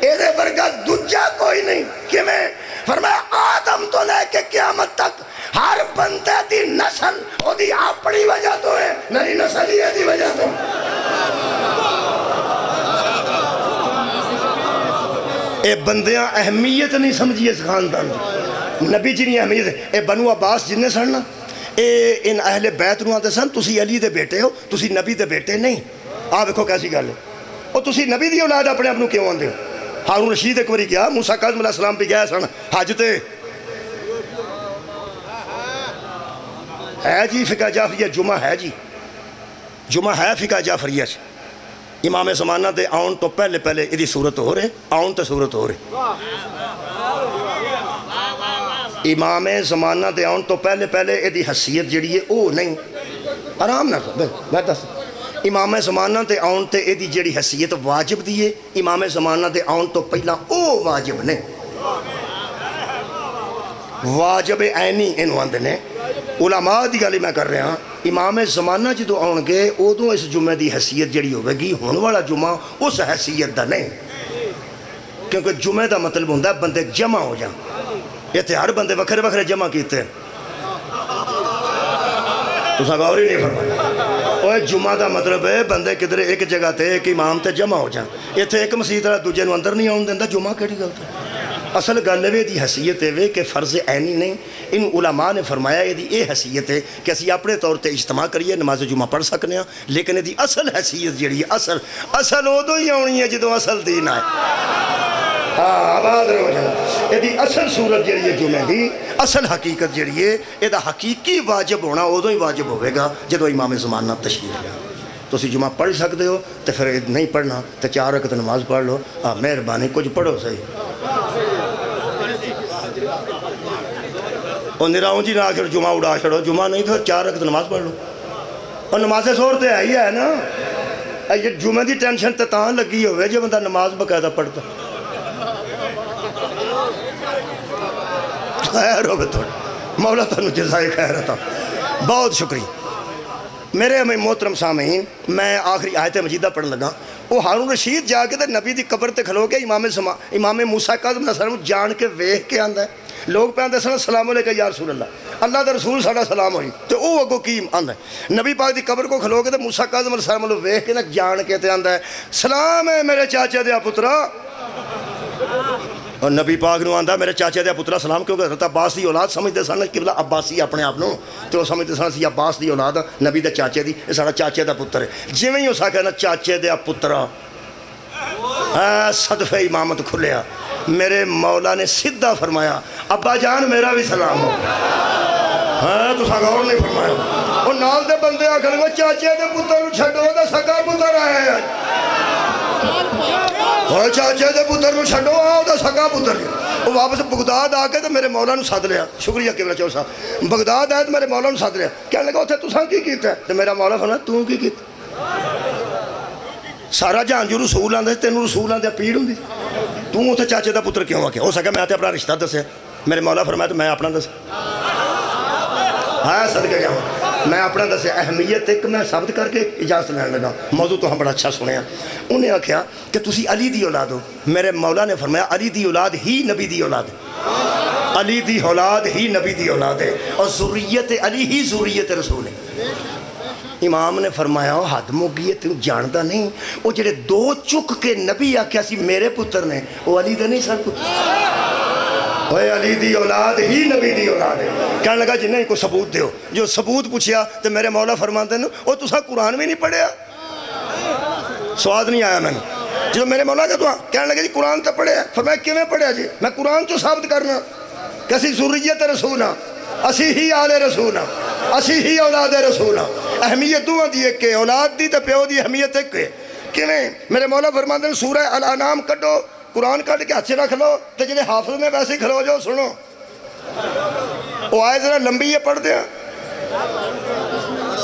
ایدے برگا دجا کوئی نہیں. کیویں؟ فرمایا آدم تو لے کے قیامت تک ہر بندے دی نسل او دی اپنی وجہ تو ہے، میری نسل ہی ہے دی وجہ تو. اے بندیاں اہمیت نہیں سمجھی اس خاندان دی، نبی جی نہیں اہمیت ہے. اے بنو عباس جننے سننا اے ان اہل بیت نو آتے سن تسی علی دے بیٹے ہو، تسی نبی دے بیٹے نہیں. آپ دیکھو کیسی گل ہے، اور تسی نبی دی اولاد اپنے اپنوں کیوں آندے ہو؟ ہارون رشید ایک باری گیا، موسیٰ کاظم علیہ السلام بھی گیا سن حج تے. ہے جی فقہ جعفریہ جمعہ ہے جی، جمعہ ہے فقہ جعفریہ سے. امام زمانہ دے آن تو پہلے ادھی صورت ہو رہے، آن تو صورت ہو رہے. امام زمانہ دے آن تو پہلے یہ دی حیثیت جڑی ہے او نہیں آرام نہ میں دس امام زمانہ دے آن تے یہ دی جڑی حیثیت واجب دی ہے امام زمانہ دے آن تو پہلا او واجب نے واجب عینی انہوں آندے نے علماء دی گلی میں کر رہا ہاں امام زمانہ جدو آن گے ادو اس جمعہ دی حیثیت جڑی ہوئے گی ہون والا جمعہ اس حیثیت دا نہیں کیونکہ جمعہ دا مطلب ہوندہ ہے بندے جمع ہو جائیں یہ تھے ہر بندے وکھرے وکھرے جمع کیتے ہیں تو ساگوری نہیں فرمایا وہ جمعہ دا مطلب ہے بندے کدھر ایک جگہ تے ایک امام تے جمع ہو جائیں یہ تھے ایک مسیح طرح دوجہ نو اندر نہیں آن دیندہ جمعہ کیڑی گلتا ہے اصل گلوے دی حیثیت ہے کہ فرض عینی نہیں ان علماء نے فرمایا یہ دی اے حیثیت ہے کہ اسی اپنے طور تے اجتماع کریے نماز جمعہ پڑھ سکنے ہیں لیکن یہ دی اصل حیثیت جڑی ہے اصل ادو ہی آنی ہے جدو اصل دین آئے آباد رہو جانا یہ دی اصل صورت جڑی ہے جمعہ دی اصل حقیقت جڑی ہے یہ دا حقیقی واجب ہونا ادو ہی واجب ہوئے گا جدو امام زمانہ تشریف لیا تو اسی جمعہ پڑھ سکتے ہو تو پھر نہیں پڑھنا تو 4 رکعت نماز پڑھ لو مہربانی کچھ پڑھو صحیح اور نراؤں جی نہ آخر جمعہ اڑا چھڑو جمعہ نہیں تو 4 رکعت نماز پڑھ لو اور نماز زور تے ہے ہی ہے نا یہ جمعہ دی ٹینشن تے تاں لگی ہوئے جو بندہ نماز باقاعدہ پڑھتا خیر ہو تھوڑا مولا تانوں جزائے خیر عطا بہت شکریہ میرے ہمیں محترم سامعین میں آخری آیت مجیدہ پڑھن لگا وہ ہارون رشید جا کے نبی دی قبر تے کھلو کے امام موسیٰ کاظم علیہ السلام جان کے ویکھ کے آندا ہے لوگ پہ آندے سن سلام علیکہ یا رسول اللہ دا رسول ساڑا سلام ہوئی تو وہ اگو کی آندا ہے نبی پاک دی قبر کو کھلو کے تو موسیٰ کاظم علیہ السلام علیہ ویکھ کے نا جان کے تے آندا ہے سلام ہے میرے چاچے دیا پترا اور نبی پاک نو آندا میرے چاچے دیا پترا سلام کیونکہ حضرت عباس دی اولاد سمجھتے سن قبلہ عباسی اپنے آپ نو تو سمجھتے سن سی عباس دی اولاد نبی دے چاچے دی یہ ساڑا چاچے دا پتر ہے جویں ہی اسا کہنا چاچے دیا پترا صدف امامت کھلیا میرے مولا نے سدھا فرمایا ابا جان میرا بھی سلام ہو تو ساگور نہیں فرمایا اور نال دے بندے آکھنے گا چاچے دے پتر چھڑو دا سکا پتر آئے اور چاچے دے پتر نو چھڑو آؤ دا سکا پتر وہ واپس بغداد آکے تو میرے مولا نو ساتھ لیا شکریہ کہ چور صاحب بغداد آئے تو میرے مولا نو ساتھ لیا کہنے لگا اتھے تُساں کی کیتا ہے تو میرا مولا فرمایا تُوں کی کیتا سارا جہان جو رسول آندے تینوں رسول آندے پیڑ ہوں دی تو اتھے چاچے دا پتر کیوں آکے ہو سکا میں آتے اپنا رشتہ دسے میرے مولا فرمایا تو میں اپنا دسے ہاں صدقہ جاؤں میں اپنا دسے اہمیت ایک میں ثابت کر کے اجازت لینے لگا موضوع تو ہم بڑا اچھا سنے ہیں انہیں آکھیا کہ تسی علی دی اولاد ہو میرے مولا نے فرمایا علی دی اولاد ہی نبی دی اولاد ہے علی دی اولاد ہی نبی دی اولاد ہے اور ذریت علی ہی ذریت رسول ہے امام نے فرمایا حد موگی ہے تو جانتا نہیں وہ جڑے 2 چک کے نبی آکھیا سی میرے پتر نے وہ علی دے نہیں سر پتر وہ علی دی اولاد ہی نبی دی اولاد ہے کہنے لگا جنہیں کو ثبوت دیو جو ثبوت پوچھیا تو میرے مولا فرماتے ہیں وہ تسا قرآن میں نہیں پڑھیا سواد نہیں آیا میں نے جو میرے مولا کا تو کہنے لگا جی قرآن تو پڑھیا فرمایا کیوں پڑھیا جی میں قرآن تو ثابت کرنا کسی ذریت رسول اسی ہی آل رسول اسی ہی اولاد رسول اہمیت دعا دی ایک کہ اولاد دی تو پیو دی اہمیت ایک کہ کیویں میرے مولا فرماتے ہیں سورہ الانعام کٹو قرآن کٹ کے ہاتھ رکھ لو تو جنہیں حافظ میں ویسے ہی کھلو جاؤ سنو وہ آئے ذرا لمبی ہے پڑھ دیا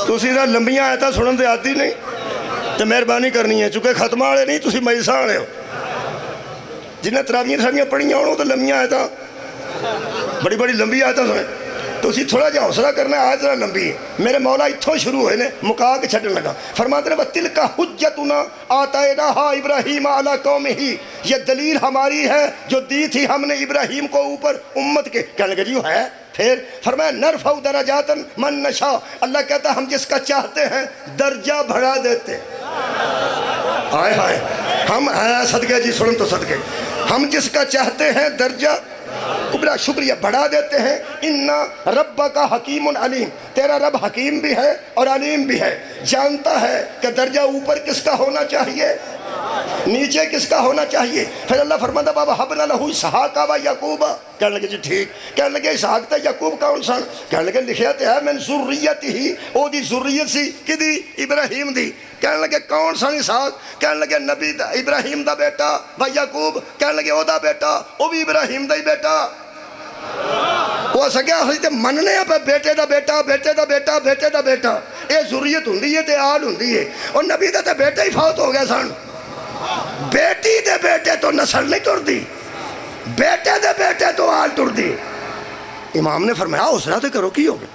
تو اسی ذرا لمبیاں آئے تھا سنن دے آتی نہیں تو مہربانی کرنی ہے چونکہ ختمہ آڑے نہیں تسی مجلسہ آڑے ہو جنہیں تراویاں پڑھیاں ہونا تو لمبیاں آئے تھا بڑی بڑی لمبی آئے تھا سنیں تو اسی تھوڑا جا حوصلہ کرنا ہے آیت ذرا لمبی ہے میرے مولا اتھوں شروع ہوئے نے مکا کے چھٹنے لگا فرماتے ہیں وَتِلْكَ حُجَّتُنَا آتَيْنَاهَا إِبْرَاهِيمَ عَلَىٰ قَوْمِهِ یہ دلیل ہماری ہے جو دی تھی ہم نے ابراہیم کو اوپر امت کے کہنے لگا جی ہے پھر فرمایا نرفع درجات من نشاء اللہ کہتا ہے ہم جس کا چاہتے ہیں درجہ بڑھا دیتے آئے ہائے ہم صدقے جی سنن تو صدقے ہم جس کا چاہتے ہیں درجہ کبرا شکریہ بڑھا دیتے ہیں اِنَّا رَبَّكَ حَكِيمٌ علیم تیرا رب حکیم بھی ہے اور علیم بھی ہے جانتا ہے کہ درجہ اوپر کس کا ہونا چاہیے نیچے کس کا ہونا چاہیے پھر اللہ فرماتا بابا حَبْنَا لَهُ اسحاق و یعقوب کہنے لگے جی ٹھیک کہنے لگے اسحاق تا یعقوب کون سن کہنے لگے لکھیت ہے من ذریتہ او دی ذریت سی کی دی ابراہیم دی کہنے لگے کون سن اسحاق کہنے لگے نبی ابراہیم دا بیٹا و یعقوب کہنے لگے او دا بیٹا او بھی ابراہیم دا ہی بیٹا وہ سکیا ہوئی تے مننے پہ بیٹے دا بیٹا بیٹے دا بیٹا بیٹے دا بیٹا اے ضروریت ہوندی ہے تے آل ہوندی ہے اور نبی دا تے بیٹے ہی فوت ہو گئے سن بیٹی دے بیٹے تو نسل نہیں ٹر دی بیٹے دے بیٹے تو آل ٹر دی امام نے فرمایا حوصلہ تے کرو کی ہو گیا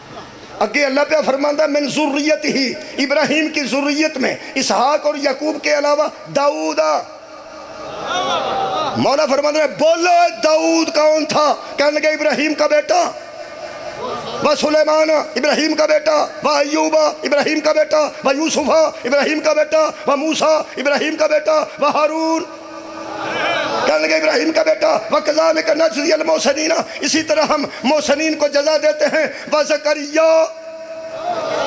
اگے اللہ پہ فرماندہ من ذریت ہی ابراہیم کی ذریت میں اسحاق اور یعقوب کے علاوہ داؤد مولا فرماندہ ہے بولو داؤد کون تھا کہنے لگے ابراہیم کا بیٹا و سلیمان ابراہیم کا بیٹا و ایوب ابراہیم کا بیٹا و یوسف ابراہیم کا بیٹا و موسیٰ ابراہیم کا بیٹا و ہارون کہنے لگے ابراہیم کا بیٹا وَكَذَلِكَ نَجْزِيَ الْمُحْسِنِينَ اسی طرح ہم محسنین کو جزا دیتے ہیں وَزَكَرِيَّا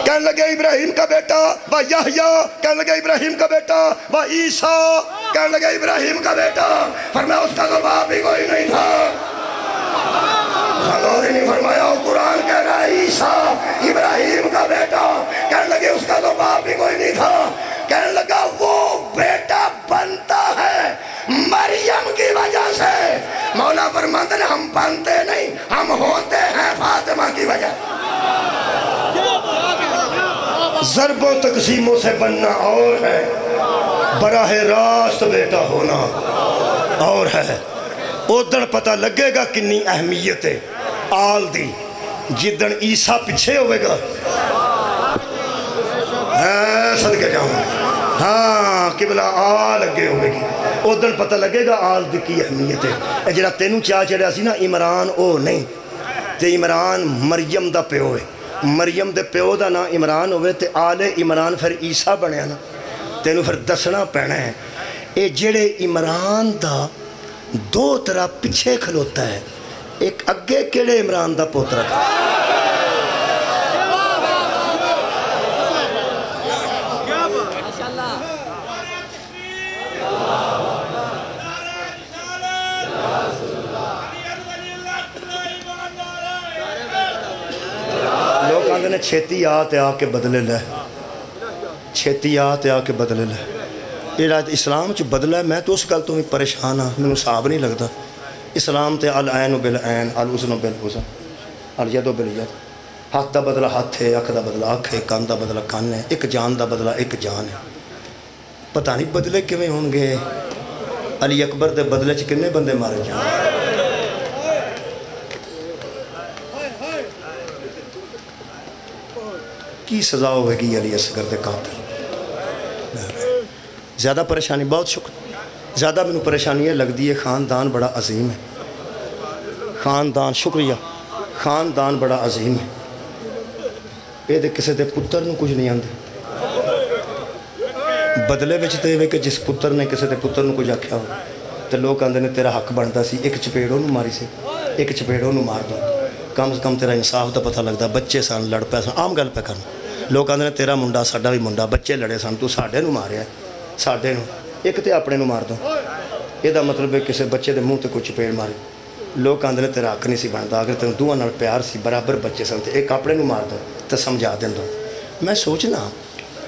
کہنے لگے ابراہیم کا بیٹا وَيَحْيَا کہنے لگے ابراہیم کا بیٹا وَعِيسَىٰ کہنے لگے ابراہیم کا بیٹا فرمایا اس کا تو باپ ہی کوئی نہیں تھا غور نہیں فرمایا قرآن کہہ رہا ہے عیسیٰ ابراہیم کا بیٹا کہنے لگے اس کا تو باپ ہی کوئی نہیں تھا کہنے لگا وہ بیٹا بنتا ہے مریم کی وجہ سے مولا فرماتے ہیں ہم بنتے نہیں ہم ہوتے ہیں فاطمہ کی وجہ ضرب و تقسیموں سے بننا اور ہے براہ راست بیٹا ہونا اور ہے ادھر پتہ لگے گا کنی اہمیت ہے آل دی جدن عیسیٰ پیچھے ہوئے گا صدقے جاؤں ہاں قبلہ آل اگے ہوئے گی ادھر پتہ لگے گا آل دی کی اہمیت ہے جڑا تینوں چاہ چڑھا سی نا عمران او نہیں تے عمران مریم دا پیو ہے مریم دے پیو دا نا عمران ہوئے تے آل عمران پھر عیسیٰ بنیا نا تینوں پھر دسنا پینا ہے اے جڑے عمران دا دو طرح پیچھے کھلوتا ہے ایک اگے کیڑے عمران دا پوتر کا لوگ آندے نے چھیتی آتے آ کے بدلے لے چھیتی آتے آ کے بدلے لے یہ رات اسلام چ بدلا ہے میں تو اس گل تو بھی پریشان ہاں میں صاحب نہیں لگتا اسلام تے العین بالعین الاذن بالاذن الید بالید ہاتھ دا بدلہ ہاتھ ہے اکھ دا بدلہ اکھ ہے کان دا بدلہ کان ہے ایک جان دا بدلہ ایک جان ہے پتہ نہیں بدلے کیویں ہون گے علی اکبر دے بدلے چ کنے بندے مارے جان کی سزا ہوئے گی علی اصغر دے قاتل زیادہ پریشانی بہت شکر زیادہ میں پریشانی ہے لگ دی ہے خاندان بڑا عظیم ہے خاندان شکریہ خاندان بڑا عظیم ہے یہ دے کسے دے پتر نو کچھ نہیں آندے بدلے وچتے ہوئے کہ جس پتر نے کسے دے پتر نو کچھ آکھیا ہو تو لوگ آندے نے تیرا حق بنتا سی ایک چپیڑوں نو ماری سے ایک چپیڑوں نو مار دو کم از کم تیرا انصاف دا پتہ لگتا بچے سان لڑ پہ سان عام گل پہ کرنا لوگ آندے نے تیرا منڈا ساڈا بھی منڈا بچے لڑے سان تو ساڈے نو ماریا ہے ساڈے نو ایک تے اپنے نو مار دو یہ دا مطلب ہے کسے بچے دے منہ تے کوئی چپیڑ ماری لوگ آندے نے تیرا حق نہیں سی بنتا اگر تینوں دوہاں نال پیار سی برابر بچے سن تے ایک اپنے نو مار دو تے سمجھا دیں دو میں سوچنا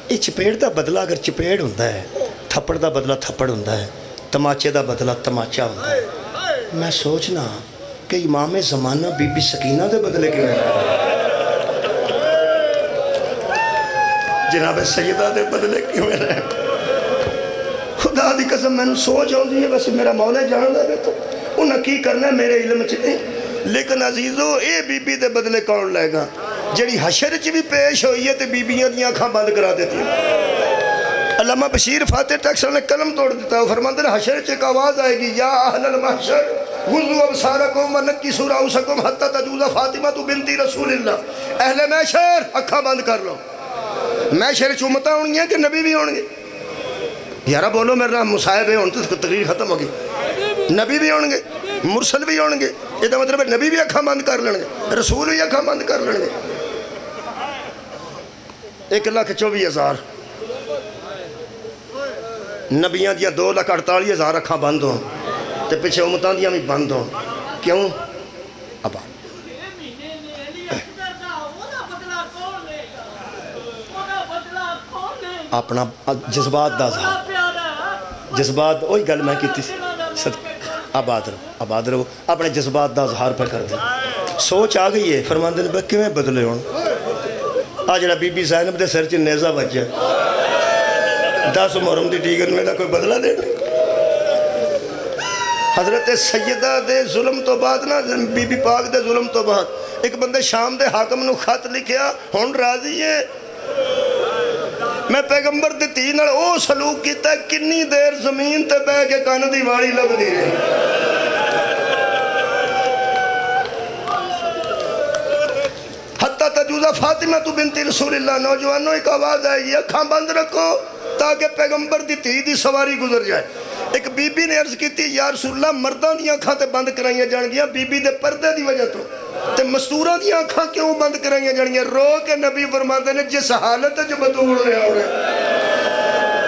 یہ چپیڑ دا بدلہ اگر چپیڑ ہوندا ہے تھپڑ دا بدلہ تھپڑ ہوندا ہے تماچے دا بدلہ تماچہ ہوندا ہے میں سوچنا کہ امام زمانہ بی بی سکینہ دے بدلے کیوں ہے جناب سیدہ دے بدلے کیوں ہے خدا دی قسم میں نے سوچ آؤں ہے بس میرا مولا جان دا بے تو انہاں کی کرنا ہے میرے علم چلے لیکن عزیزو اے بی بی دے بدلے کون لے گا جڑی حشر چ بھی پیش ہوئی ہے تے بیبیاں دیاں آنکھاں بند کرا دیتی ہیں علامہ بشیر فاتح ٹیکسر نے قلم توڑ دیتا ہے فرماتے ہیں حشر چ ایک آواز آئے گی یا اہل المحشر غضو ابصارکم ونکسوا رؤوسکم حتی تجوز فاطمہ بنت رسول اللہ اہل محشر آنکھاں بند کر لو محشر چ امتاں ہونگی ہیں کہ نبی بھی ہونگے یارہ بولو میرا مصاحب ہے تو تقریر ختم ہوگی نبی بھی ہونگے مرسل بھی ہونگے یہ تو مطلب ہے نبی بھی آنکھاں بند کر لیں رسول بھی آنکھاں بند کر لیں 1,24,000 نبیاں دیاں 2,48,000 آنکھاں بند ہوں تے پیچھے امتاں دیاں بھی بند ہوں کیوں ابا اپنا جذبات دا اظہار جذبات وہی گل میں کیتی آباد رہو اپنے جذبات دا اظہار پہ کر دیں سوچ آ گئی ہے فرماندے نے بھئی کیویں بدلے ہون آ جڑا بی بی زینب دے سر چ نیزہ بجیا 10 محرم دی ٹیکن میں کوئی بدلہ دے حضرت سیدہ دے ظلم تو بعد نا بی بی پاک دے ظلم تو بعد ایک بندے شام دے حاکم نو خط لکھیا ہون راضی ہے میں پیغمبر دے تین او سلوک کیتا ہے کنی دیر زمین تے بے کے کان دی واڑی لگ دی رہے حتیٰ تجوزہ فاطمہ تو بنت رسول اللہ نوجوانوں ایک آواز آئے گی اکھاں بند رکھو تاکہ پیغمبر دی دی سواری گزر جائے ایک بی بی نے عرض کی تھی یا رسول اللہ مردان دی آنکھاں تے بند کرائیاں جان گیا بی بی دے پردے دی وجہ تو تے مستورہ دی آنکھاں کیوں بند کرائیاں جان گیا رو کے نبی فرماتے نے جس حالت ہے جو بدور رہے ہونے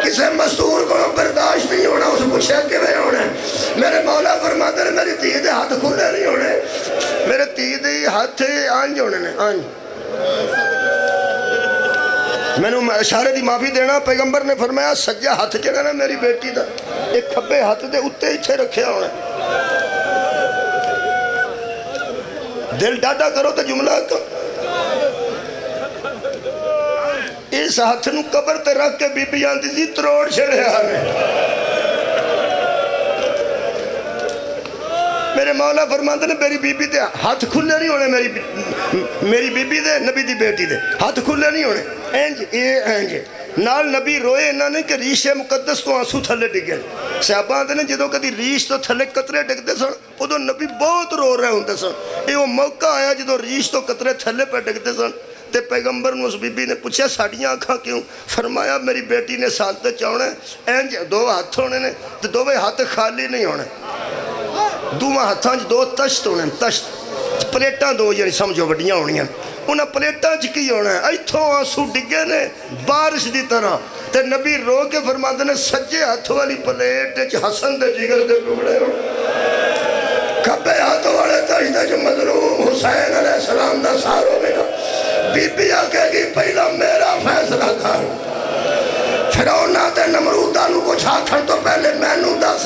کسے مستور کو برداشت نہیں ہونا اس پوچھے کے میں ہونے میرے مولا فرماتے نے میری تھی دے ہاتھ کھلے نہیں ہونے میرے تھی دے ہاتھ آنج ہونے نے آنج میں نے اشارے دی معافی دینا پیغمبر نے فرمایا سجا ہاتھ چڑھا نا میری بیٹی دا ایک کھبے ہاتھ دے اتے ہی چھے رکھے ہونے دل ڈاڈا کرو تو جملہ تو اس ہاتھ نو قبر تے رکھ کے بی بی آنتی تھی تروڑ چھڑے آنے میرے مولا فرماتے نے میری بی بی دے ہاتھ کھلے نہیں ہونے میری بی بی دے نبی دی بیٹی دے ہاتھ کھلے نہیں ہونے اینج اینج نال نبی روئے انہاں نے کہ ریش مقدس تو آنسو تھلے ڈگے صحابہ آتے نے جدوں کدی ریش تو تھلے قطرے ڈگتے سن ادھو نبی بہت رو رہے ہوندے سن یہ وہ موقع آیا جدوں ریش تو قطرے تھلے پہ ڈگتے سن تے پیغمبر نے اس بی بی نے پوچھا ساڑیاں آنکھاں کیوں فرمایا میری بیٹی نے سالتے چاہنے اینج دو ہاتھ ہونے نے تے دو ہاتھ خالی نہیں ہونے دو ہاتھاں دو تشت ہونے تشت پلیٹاں دو یعنی سمجھو وڈیاں ہونیاں انہاں پلیٹاں چکی ہونا ہے ایتھوں آنسو ڈگے نے بارش دی طرح تے نبی رو کے فرماتے نے سجے ہاتھ والی پلیٹ حسن دے جگر دے ٹکڑے ہو کھبے ہاتھ والے تشت جو مظلوم حسین علیہ السلام دا سارو میرا بی بی آکے گی پہلا میرا فیصلہ کر فرعون تے نمرودہ نو کچھ آکھن تو پہلے میں نو دس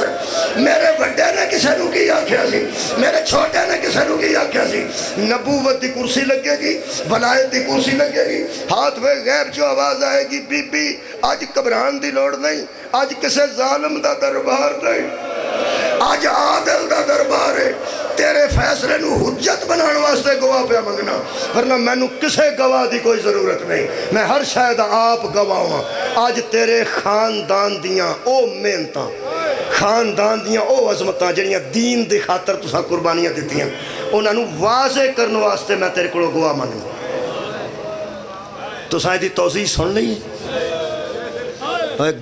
میرے بڑے نے کسے نو کی آکھیا سی میرے چھوٹے نے کسے نو کی آکھیا سی نبوت دی کرسی لگے گی ولایت دی کرسی لگے گی ہاتھ میں غیب جو آواز آئے گی بی بی آج قبران دی لوڑ نہیں آج کسے ظالم دا دربار نہیں آج عادل دا دربار ہے تیرے فیصلے نو حجت بنانے واسطے گواہ پہ منگنا ورنہ میں نو کسے گواہ دی کوئی ضرورت نہیں میں ہر شاید آپ گواہ ہوں آج تیرے خاندان دیاں او محنتاں خاندان دیاں او عظمتاں جنیاں دین دی خاطر تساں قربانیاں دیتی ہیں انہاں نو واضح کرنے واسطے میں تیرے کو گواہ منگنا تساں دی توضیح سن لئی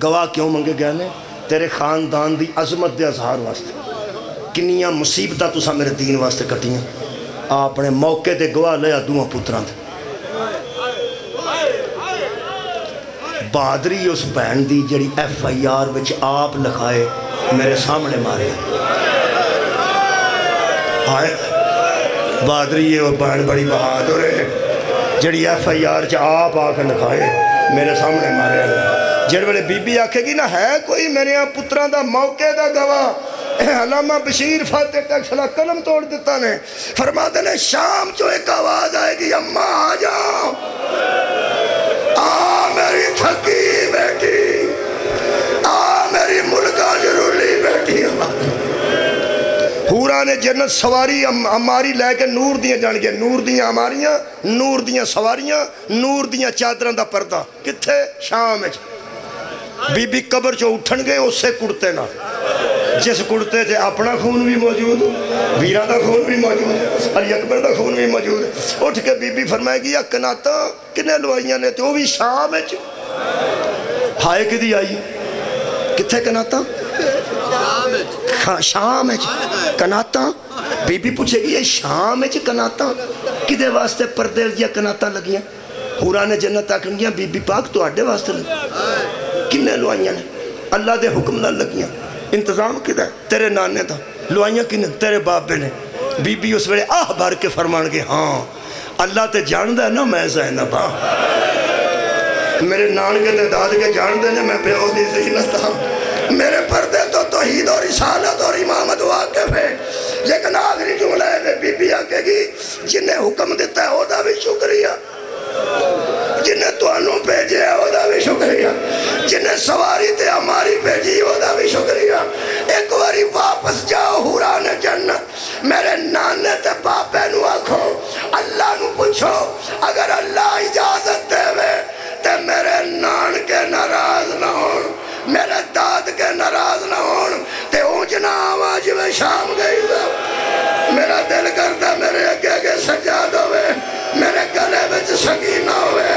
گواہ کیوں منگے گئے نے تیرے خاندان دی عظمت دے اظہار واسطے کنیاں مصیبتہ تسا میرے دین واسطے کٹیاں اپنے موقع دے گواہ لیا دوہاں پتران دے بہادری اس بہن دی جڑی ایف آئی آر وچ آپ لکھائے میرے سامنے مارے آئے بہادری ہے وہ بہن بڑی بہادر ہے جڑی ایف آئی آر چ آپ آکے لکھائے میرے سامنے مارے جڑ بڑے بی بی آکھے گی نا ہے کوئی میرے یہاں پتران دا موقع دا گواہ علامہ بشیر فاتح ٹیکسلا قلم توڑ دیتا نے فرماتے نے شام جو ایک آواز آئے گی اماں آ جاؤ آ میری تھکی بیٹی آ میری ملکہ ضروری بیٹی حوران جنت سواری ہماری لے کے نور دیاں جان گے نور دیاں ہماریاں نور دیاں سواریاں نور دیاں چادران دا پردہ کتھے شام ہے بی بی قبر جو اٹھن گئے اس سے کڑتے نہ جس کڑتے تھے اپنا خون بھی موجود ویران دا خون بھی موجود علی اکبر دا خون بھی موجود اٹھ کے بی بی فرمائے گی یا کناتا کنے لوائیاں نے تو بھی شام ہے ہائے کدی آئی کتھے کناتا شام ہے کناتا بی بی پوچھے گی یہ شام ہے کناتا کدے واسطے پردے یا کناتا لگیاں حوران جنت تاکن گیا بی بی پاک تو آڈے واسطے لگی کنے لوائیاں نے اللہ دے حکم نہ لگیاں انتظام کدھا ہے تیرے نانے تھا لوائیاں کنے تیرے باپ نے بی بی اس ویلے آہ بھر کے فرمان گے ہاں اللہ تے جان دے نا میں زینب ہاں میرے نان کے تے داد کے جان دے نا میں پیو دی زینت ہاں میرے پردے تو توحید اور رسالت اور امامت واقف ہے، لیکن آخری جملہ ہے بی بی آکے گی جنہیں حکم دیتا ہے اوہ بھی شکریہ، جنہیں تو انہوں بھیجے ہے اوہ بھی شکریہ، جنہیں سواری تے ہماری بھیجی اوہ بھی شکریہ۔ ایک واری واپس جاؤ حوران جنت، میرے نانے تے باپے نو آکھو اللہ نو پوچھو اگر اللہ اجازت دے وے تے میرے نان کے ناراض نہ ہون، میرے داد کے ناراض نہ ہون تے اونجنا آواز میں شام گئی دا۔ میرا دل کرتا میرے اگے اگے سجاد ہوئے، میرے گلے وچ سکینہ ہوئے،